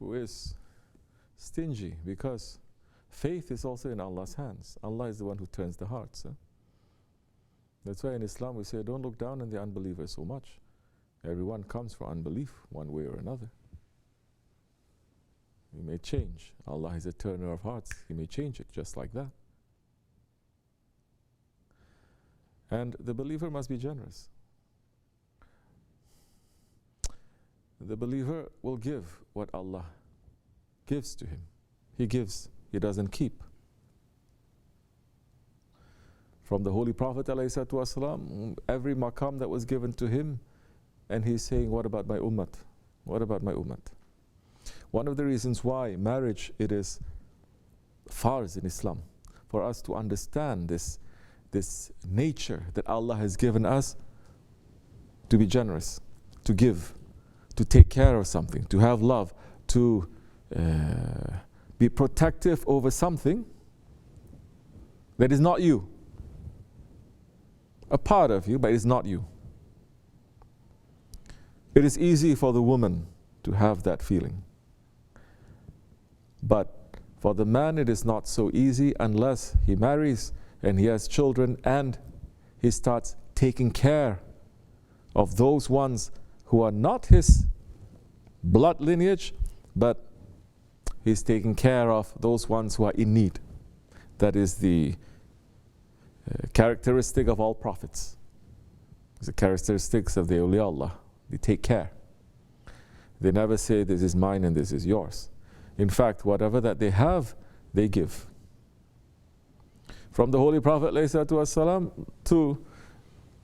who is stingy, because faith is also in Allah's hands. Allah is the one who turns the hearts. That's why in Islam we say, don't look down on the unbelievers so much. Everyone comes for unbelief one way or another. He may change. Allah is a turner of hearts. He may change it just like that. And the believer must be generous. The believer will give what Allah gives to him. He gives, he doesn't keep. From the Holy Prophet ﷺ, every maqam that was given to him, and he's saying, what about my ummah? What about my ummah? One of the reasons why marriage, it is farz in Islam, for us to understand this nature that Allah has given us to be generous, to give, to take care of something, to have love, to be protective over something that is not you. A part of you, but it's not you. It is easy for the woman to have that feeling. But for the man, it is not so easy unless he marries and he has children and he starts taking care of those ones who are not his blood lineage, but he's taking care of those ones who are in need. That is the characteristic of all prophets. It's the characteristics of the awliya Allah. They take care. They never say, this is mine and this is yours. In fact, whatever that they have, they give. From the Holy Prophet ﷺ to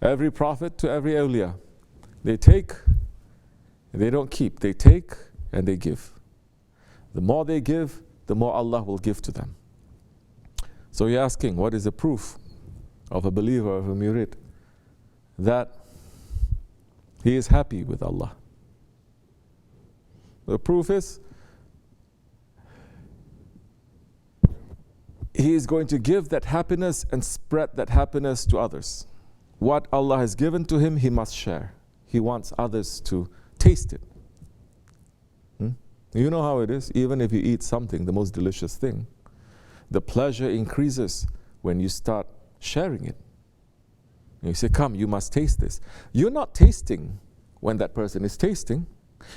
every prophet, to every awliya, they take, they don't keep. They take and they give. The more they give, the more Allah will give to them. So you're asking, what is the proof of a believer, of a murid, that he is happy with Allah? The proof is, he is going to give that happiness and spread that happiness to others. What Allah has given to him, he must share. He wants others to taste it. You know how it is, even if you eat something, the most delicious thing, the pleasure increases when you start sharing it. And you say, come, you must taste this. You're not tasting when that person is tasting.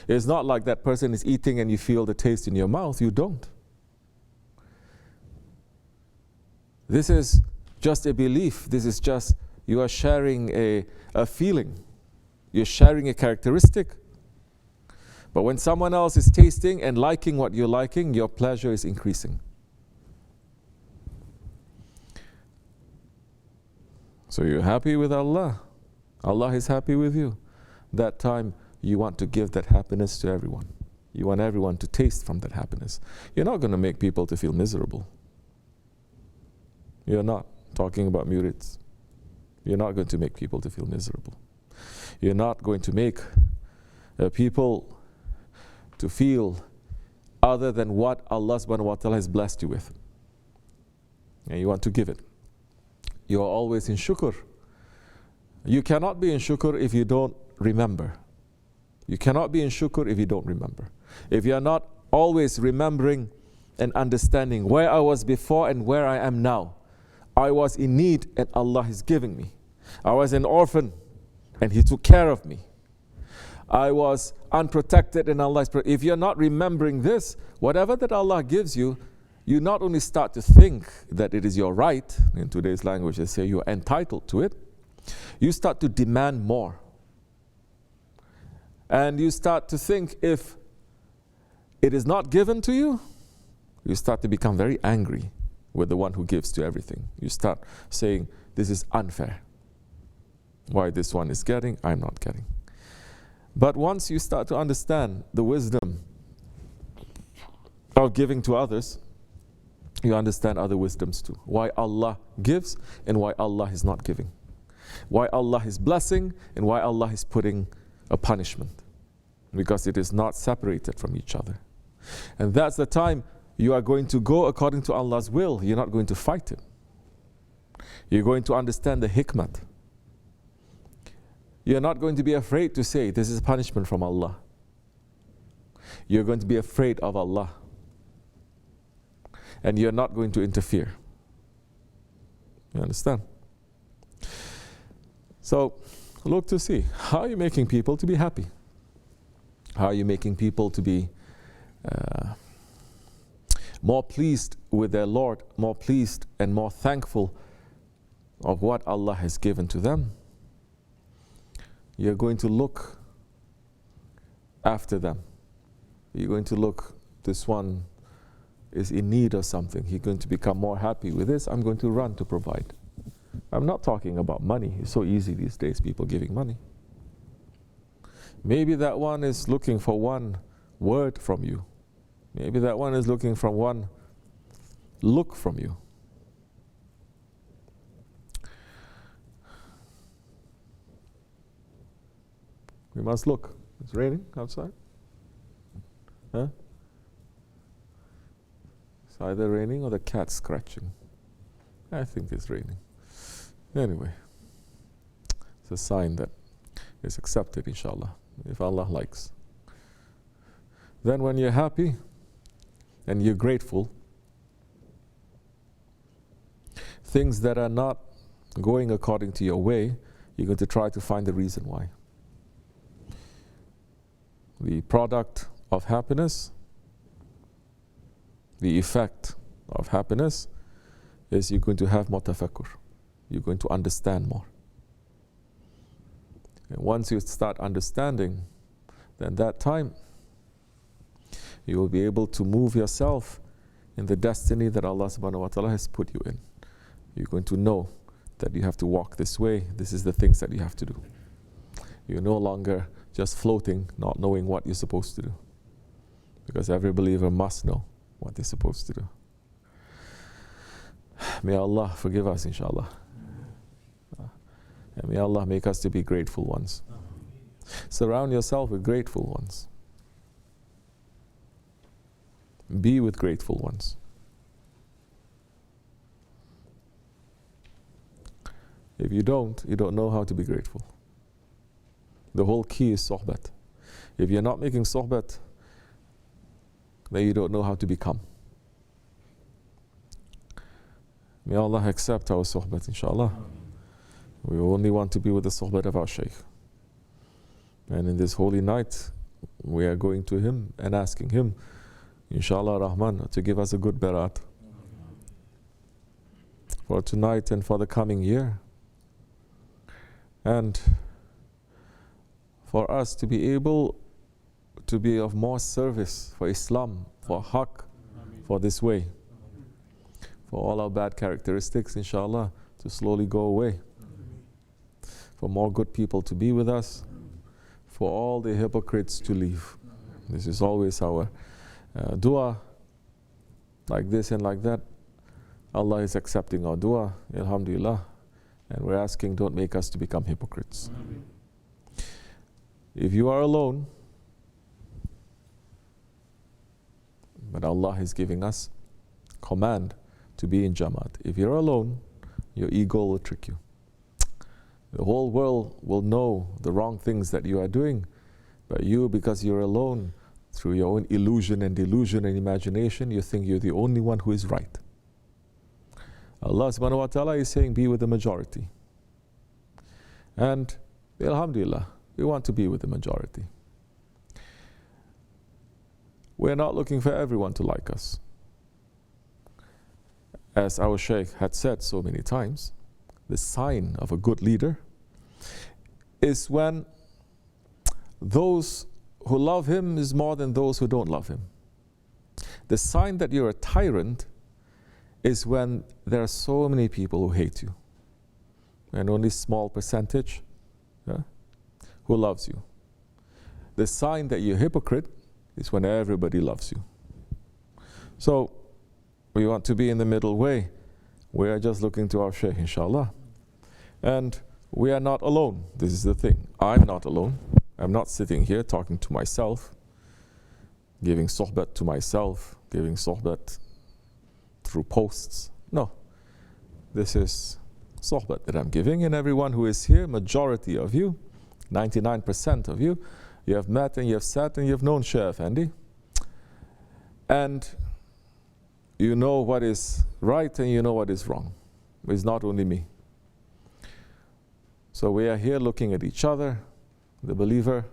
It's not like that person is eating and you feel the taste in your mouth. You don't. This is just a belief. This is just, you are sharing a feeling. You're sharing a characteristic. But when someone else is tasting and liking what you're liking, your pleasure is increasing. So you're happy with Allah. Allah is happy with you. That time you want to give that happiness to everyone. You want everyone to taste from that happiness. You're not going to make people to feel miserable. You're not talking about murids. You're not going to make people to feel miserable. You're not going to make people to feel other than what Allah subhanahu wa ta'ala has blessed you with. And you want to give it. You are always in shukr. You cannot be in shukr if you don't remember. You cannot be in shukr if you don't remember. If you are not always remembering and understanding where I was before and where I am now. I was in need and Allah is giving me. I was an orphan and He took care of me. I was unprotected and Allah is if you're not remembering this, whatever that Allah gives you, you not only start to think that it is your right, in today's language they say you're entitled to it, you start to demand more. And you start to think if it is not given to you, you start to become very angry with the one who gives to everything. You start saying, this is unfair. Why this one is getting, I'm not getting. But once you start to understand the wisdom of giving to others, you understand other wisdoms too. Why Allah gives and why Allah is not giving. Why Allah is blessing and why Allah is putting a punishment. Because it is not separated from each other. And that's the time you are going to go according to Allah's will. You're not going to fight it. You're going to understand the hikmat. You're not going to be afraid to say, this is a punishment from Allah. You're going to be afraid of Allah. And you're not going to interfere. You understand? So, look to see, how are you making people to be happy? How are you making people to be more pleased with their Lord, more pleased and more thankful of what Allah has given to them? You're going to look after them. You're going to look, this one is in need of something. He's going to become more happy with this. I'm going to run to provide. I'm not talking about money. It's so easy these days, people giving money. Maybe that one is looking for one word from you. Maybe that one is looking for one look from you. We must look. It's raining outside. Huh? It's either raining or the cat scratching. I think it's raining. Anyway, it's a sign that it's accepted, inshallah, if Allah likes. Then when you're happy and you're grateful, things that are not going according to your way, you're going to try to find the reason why. The product of happiness, the effect of happiness is you're going to have more tafakkur. You're going to understand more. And once you start understanding, then that time you will be able to move yourself in the destiny that Allah subhanahu wa ta'ala has put you in. You're going to know that you have to walk this way. This is the things that you have to do. You're no longer just floating, not knowing what you're supposed to do. Because every believer must know what they're supposed to do. May Allah forgive us, inshallah. And may Allah make us to be grateful ones. Surround yourself with grateful ones. Be with grateful ones. If you don't know how to be grateful. The whole key is sohbat. If you're not making sohbat, then you don't know how to become. May Allah accept our sohbat, inshallah. We only want to be with the sohbat of our Shaykh. And in this holy night, we are going to him and asking him, inshallah Rahman, to give us a good barat for tonight and for the coming year. And for us to be able to be of more service for Islam, for Haqq, for this way. For all our bad characteristics, inshallah, to slowly go away. For more good people to be with us. For all the hypocrites to leave. This is always our dua. Like this and like that. Allah is accepting our dua, alhamdulillah. And we're asking, don't make us to become hypocrites. If you are alone, but Allah is giving us command to be in Jamaat. If you're alone, your ego will trick you. The whole world will know the wrong things that you are doing, but you, because you're alone, through your own illusion and delusion and imagination, you think you're the only one who is right. Allah subhanahu wa ta'ala is saying, be with the majority. And alhamdulillah, we want to be with the majority. We're not looking for everyone to like us. As our Shaykh had said so many times, the sign of a good leader is when those who love him is more than those who don't love him. The sign that you're a tyrant is when there are so many people who hate you and only a small percentage who loves you. The sign that you're a hypocrite is when everybody loves you. So we want to be in the middle way. We are just looking to our Shaykh, inshallah. And we are not alone. This is the thing. I'm not alone. I'm not sitting here talking to myself, giving sohbat to myself, giving sohbat through posts. No. This is sohbat that I'm giving, and everyone who is here, majority of you, 99% of you, you have met and you have sat and you have known Shaykh Efendi. And you know what is right and you know what is wrong. It's not only me. So we are here looking at each other. The believer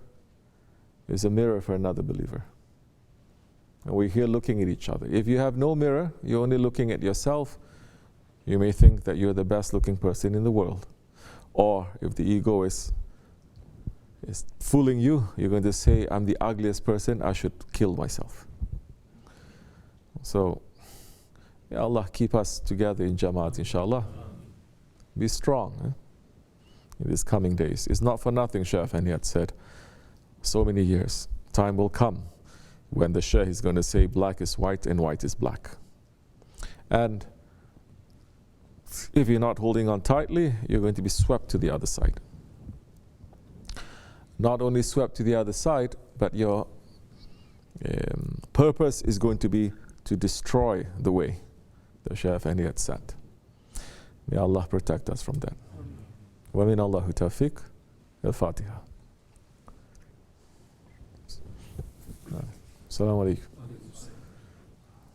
is a mirror for another believer. And we're here looking at each other. If you have no mirror, you're only looking at yourself, you may think that you're the best looking person in the world. Or if the ego is fooling you, you're going to say, I'm the ugliest person, I should kill myself. So, ya Allah, keep us together in Jamaat, inshallah. Be strong in these coming days. It's not for nothing, Shaykh Efendi had said so many years. Time will come when the Shaykh is going to say black is white and white is black. And if you're not holding on tightly, you're going to be swept to the other side. Not only swept to the other side, but your purpose is going to be to destroy the way the Shaykh Efendi had said. May Allah protect us from that. Wa min Allahu tawfiq. Al-Fatiha. Assalamu alaikum.